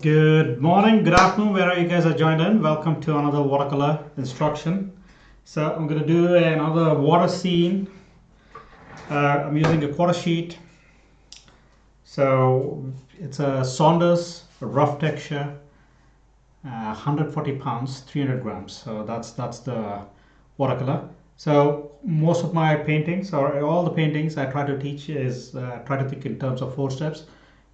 Good morning, good afternoon, wherever you guys are joined in. Welcome to another watercolor instruction. So I'm going to do another water scene. I'm using a quarter sheet. So it's a Saunders rough texture, 140 pounds, 300 grams. So that's the watercolor. So most of my paintings, or all the paintings I try to teach, is try to think in terms of 4 steps.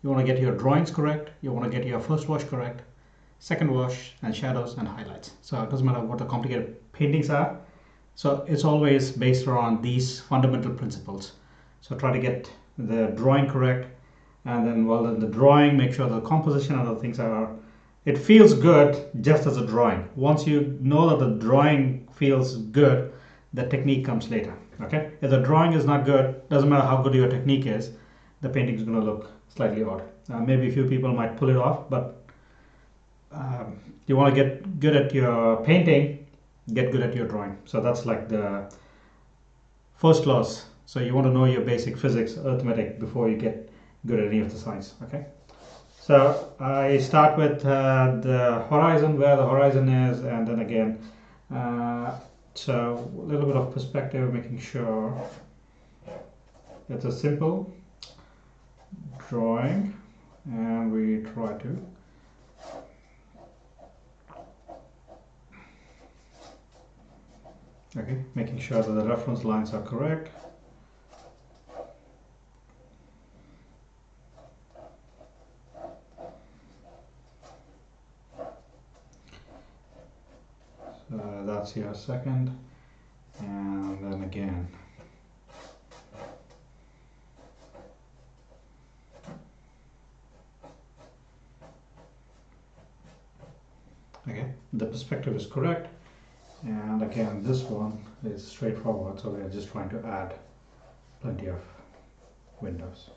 You want to get your drawings correct. You want to get your first wash correct, second wash, and shadows and highlights. So it doesn't matter what the complicated paintings are. So it's always based around these fundamental principles. So try to get the drawing correct, and then while in the drawing, make sure the composition and the things are. It feels good just as a drawing. Once you know that the drawing feels good, the technique comes later. Okay. If the drawing is not good, doesn't matter how good your technique is, the painting is going to look slightly odd. Maybe a few people might pull it off, but you want to get good at your painting, get good at your drawing. So that's like the first clause. So you want to know your basic physics, arithmetic, before you get good at any of the science. Okay. So I start with the horizon, where the horizon is, and then again. So a little bit of perspective, making sure it's a simple drawing, and we try to making sure that the reference lines are correct. So that's your second, and then again. Okay, the perspective is correct, and again this one is straightforward, so we are just trying to add plenty of windows.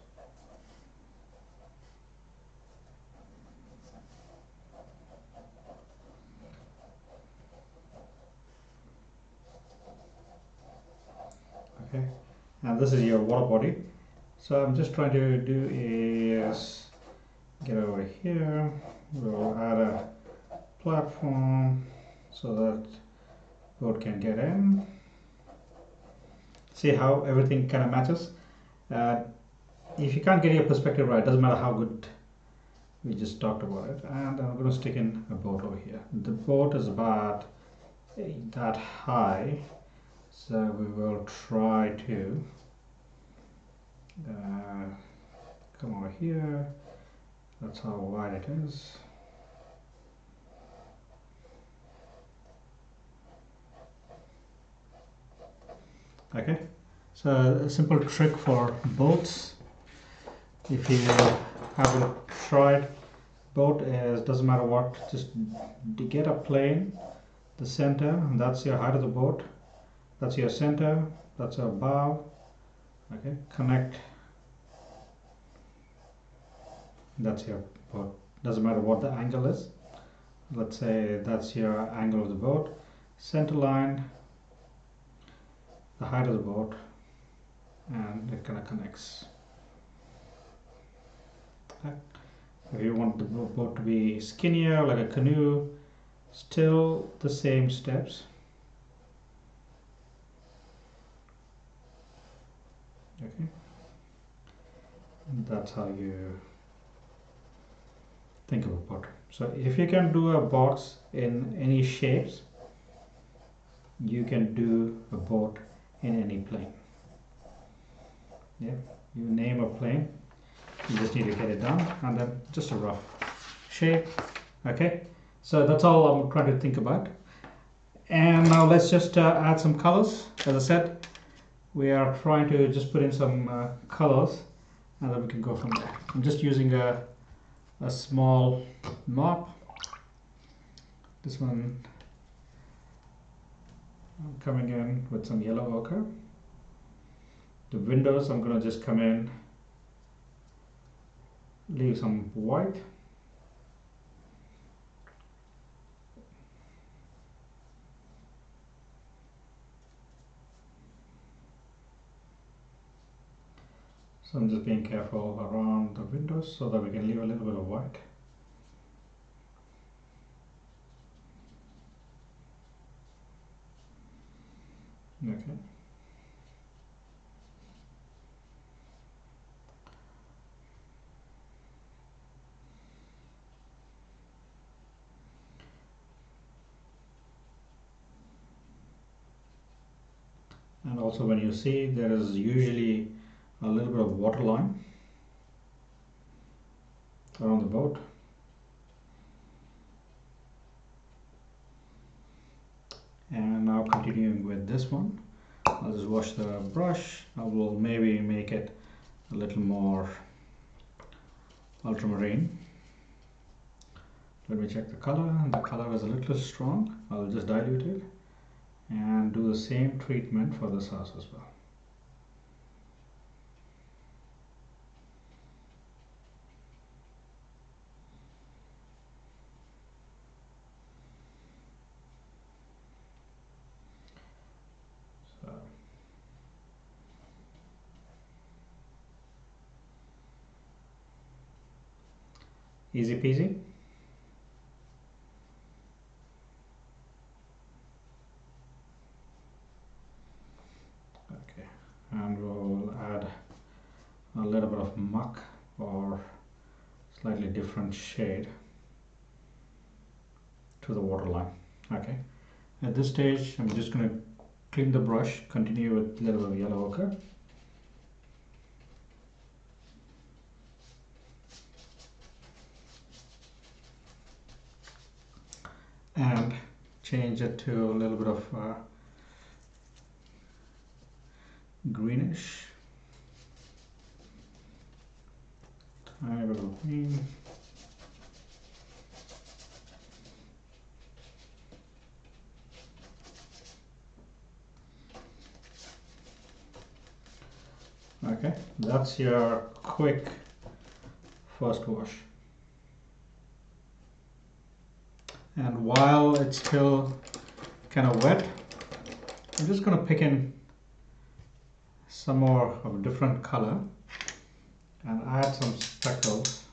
Okay, and this is your water body. So I'm just trying to do is get over here. We'll add a platform so that boat can get in. See how everything kind of matches. If you can't get your perspective right, doesn't matter how good. We just talked about it, and I'm going to stick in a boat over here. The boat is about that high, so we will try to come over here. That's how wide it is. Okay, so a simple trick for boats, if you haven't tried, boat is, doesn't matter what, just get a plane, the center, and that's your height of the boat, that's your center, that's your bow. Okay, connect, that's your boat, doesn't matter what the angle is. Let's say that's your angle of the boat, center line, the height of the boat, and it kind of connects. Okay. If you want the boat to be skinnier, like a canoe, still the same steps. Okay, and that's how you think of a boat. So if you can do a box in any shapes, you can do a boat in any plane. Yeah, you name a plane, you just need to get it done, and then just a rough shape. Okay, so that's all I'm trying to think about. And now let's just add some colors. As I said, we are trying to just put in some colors, and then we can go from there. I'm just using a small mop. This one, I'm coming in with some yellow ochre. The windows, I'm going to just come in, leave some white. So I'm just being careful around the windows so that we can leave a little bit of white. Okay. And also when you see, there is usually a little bit of water line around the boat. And now continuing with this one, I'll just wash the brush. I will maybe make it a little more ultramarine. Let me check the color. The color is a little strong. I'll just dilute it and do the same treatment for this house as well. So, easy peasy. Okay, and we'll add a little bit of muck or slightly different shade to the waterline. Okay, at this stage I'm just going to clean the brush, continue with a little bit of yellow ochre. And change it to a little bit of greenish, tiny bit of green. Okay, that's your quick first wash. And while it's still kind of wet, I'm just going to pick in some more of a different color and add some speckles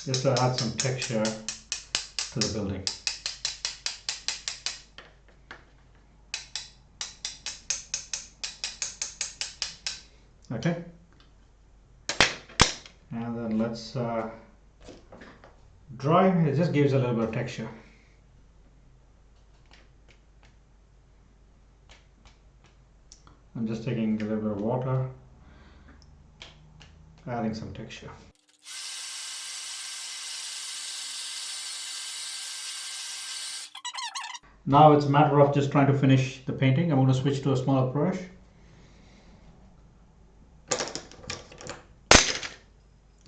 just to add some texture to the building. Okay, and then let's dry. It just gives a little bit of texture. I'm just taking a little bit of water, adding some texture. Now it's a matter of just trying to finish the painting. I'm going to switch to a smaller brush.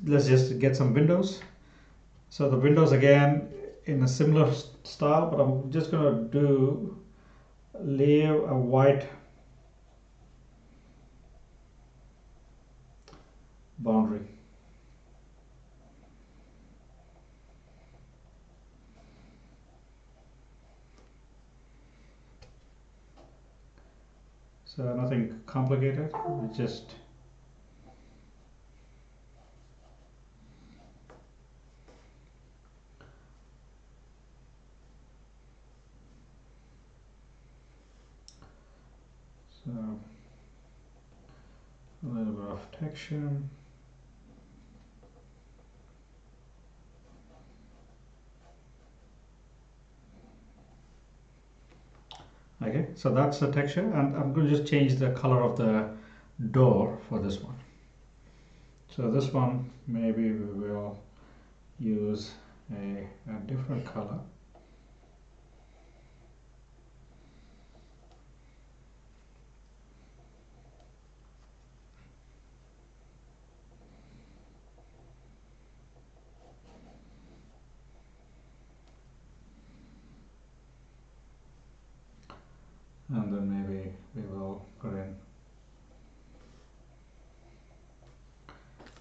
Let's just get some windows. So the windows again in a similar style, but I'm just going to lay a white boundary. So nothing complicated, it's just so a little bit of texture. Okay, so that's the texture, and I'm going to just change the color of the door for this one. So this one, maybe we will use a different color. And then maybe we will put in.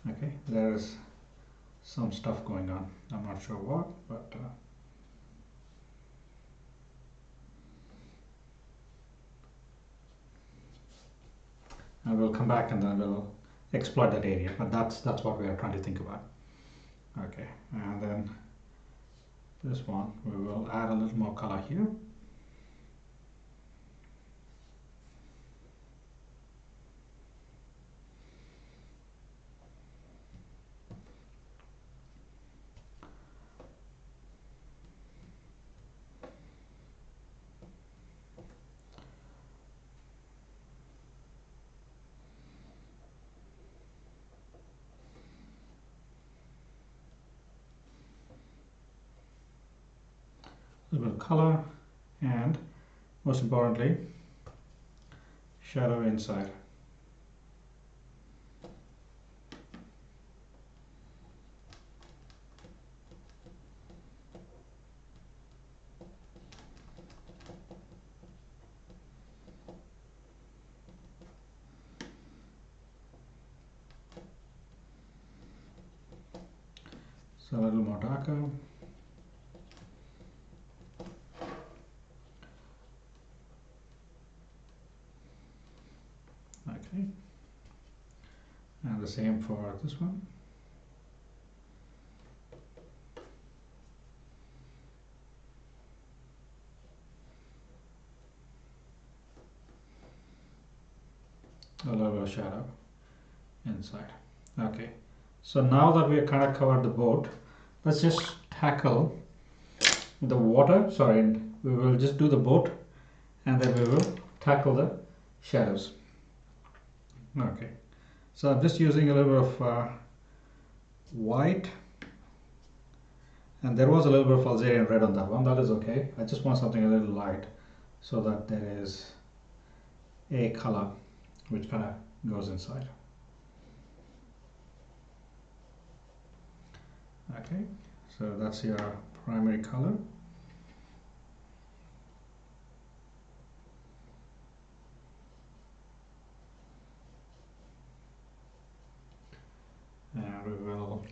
Okay, there's some stuff going on. I'm not sure what, but I will come back and then we'll exploit that area. But that's what we are trying to think about. Okay, and then this one, we will add a little more color here. A little bit of color, and most importantly, shadow inside. So a little more darker. Okay. And the same for this one. A little bit of shadow inside. Okay. So now that we have kind of covered the boat, let's just tackle the water. Sorry, we will just do the boat and then we will tackle the shadows. Okay. So I'm just using a little bit of white, and there was a little bit of Algerian red on that one. That is okay. I just want something a little light so that there is a color which kind of goes inside. Okay, so that's your primary color. And we will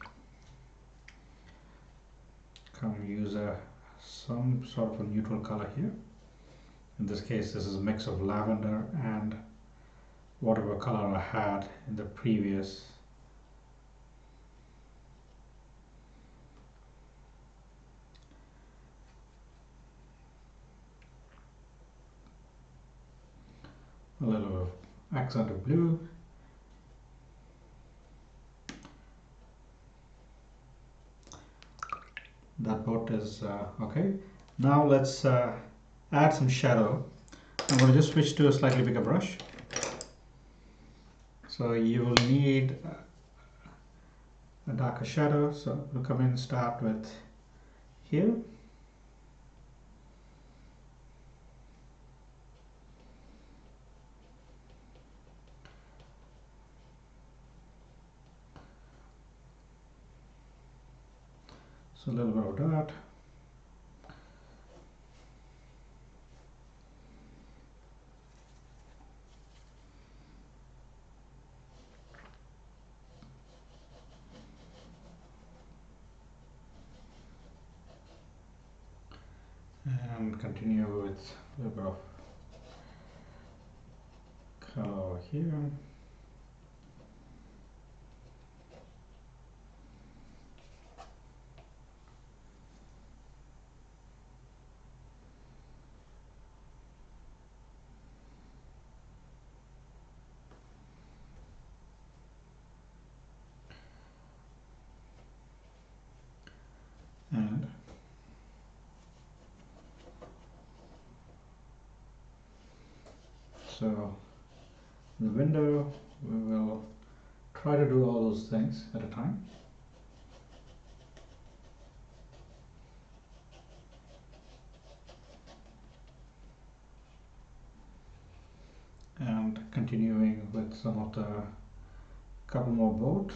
come use some sort of a neutral color here. In this case, this is a mix of lavender and whatever color I had in the previous. A little bit of accent of blue. That boat is okay. Now let's add some shadow. I'm going to just switch to a slightly bigger brush. So you will need a darker shadow. So we'll come in and start with here. So a little bit of that. And continue with a little bit of color over here. And so the window, we will try to do all those things at a time. And continuing with some of the couple more boat.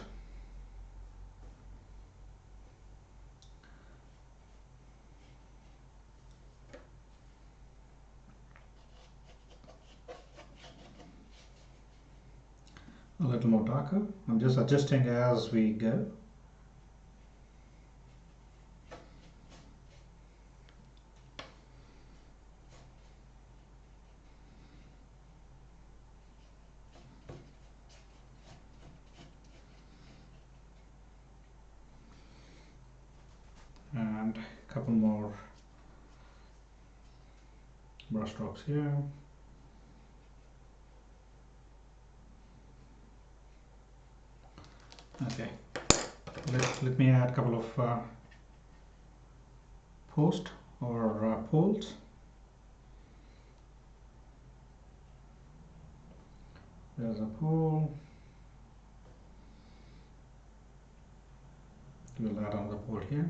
A little more darker. I'm just adjusting as we go. And and a couple more brush strokes here. Okay, let me add a couple of posts or poles. There's a pole. We'll add another pole here.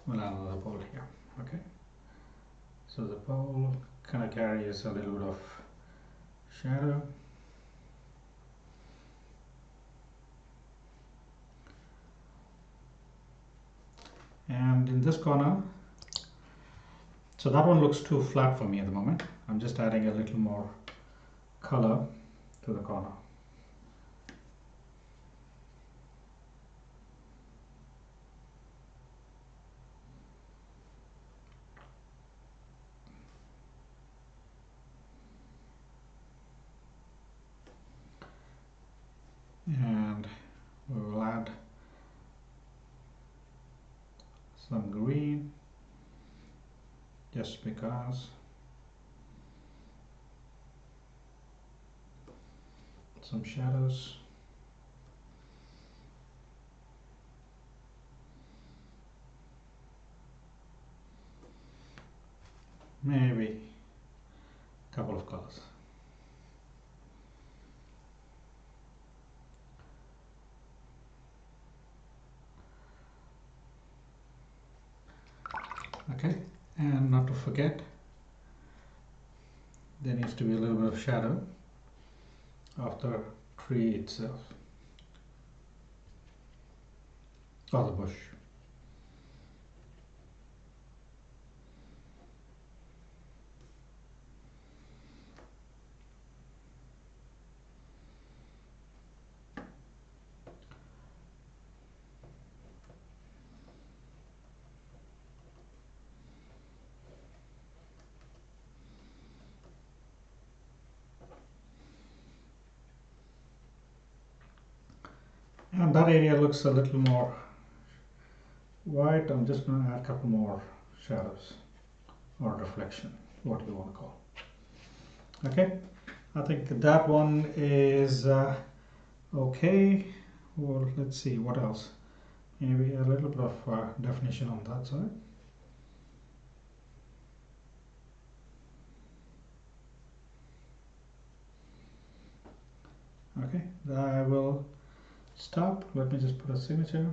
We'll add another pole here. Okay. So the pole kind of carries a little bit of shadow. And in this corner, so that one looks too flat for me at the moment. I'm just adding a little more color to the corner. And we will add some green just because. Some shadows. Maybe a couple of colors. Okay, and not to forget, there needs to be a little bit of shadow of the tree itself, or the bush. And that area looks a little more white. I'm just going to add a couple more shadows or reflection, what you want to call. Okay, I think that one is okay. Well, let's see what else. Maybe a little bit of definition on that side. Okay, I will stop. Let me just put a signature.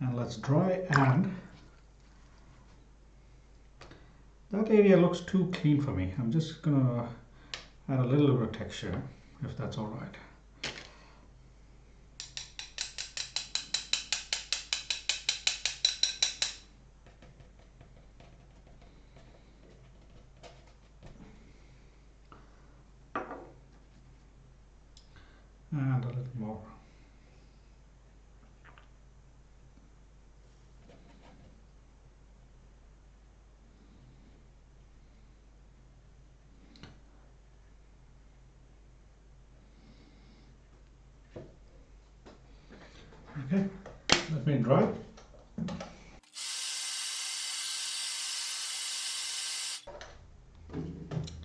And let's dry, and that area looks too clean for me. I'm just gonna add a little bit of texture, if that's all right. And a little more. Okay, let me dry.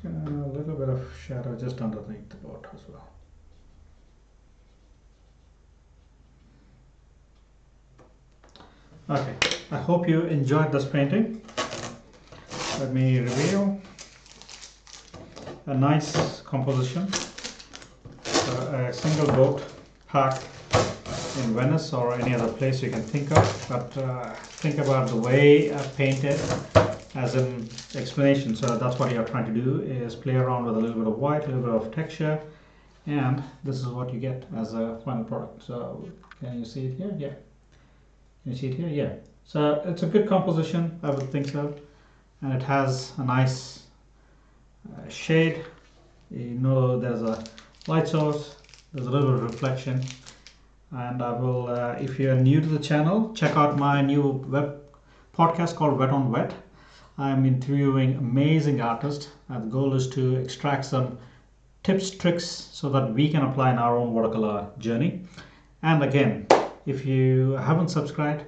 A little bit of shadow just underneath the boat as well. Okay, I hope you enjoyed this painting. Let me reveal a nice composition. A single boat parked in Venice or any other place you can think of, but think about the way I painted as an explanation. So that's what you're trying to do, is play around with a little bit of white, a little bit of texture, and this is what you get as a final product. So can you see it here? Yeah. Can you see it here? Yeah. So it's a good composition, I would think so, and it has a nice shade. You know, there's a light source, there's a little bit of reflection. And I will, if you're new to the channel, check out my new web podcast called Wet on Wet. I'm interviewing amazing artists, and the goal is to extract some tips, tricks, so that we can apply in our own watercolor journey. And again, if you haven't subscribed,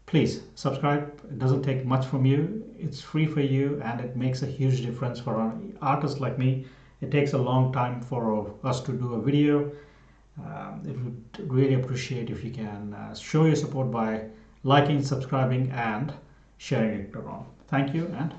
please subscribe. It doesn't take much from you. It's free for you, and it makes a huge difference for an artist like me. It takes a long time for us to do a video. It would really appreciate if you can show your support by liking, subscribing, and sharing it around. Thank you, and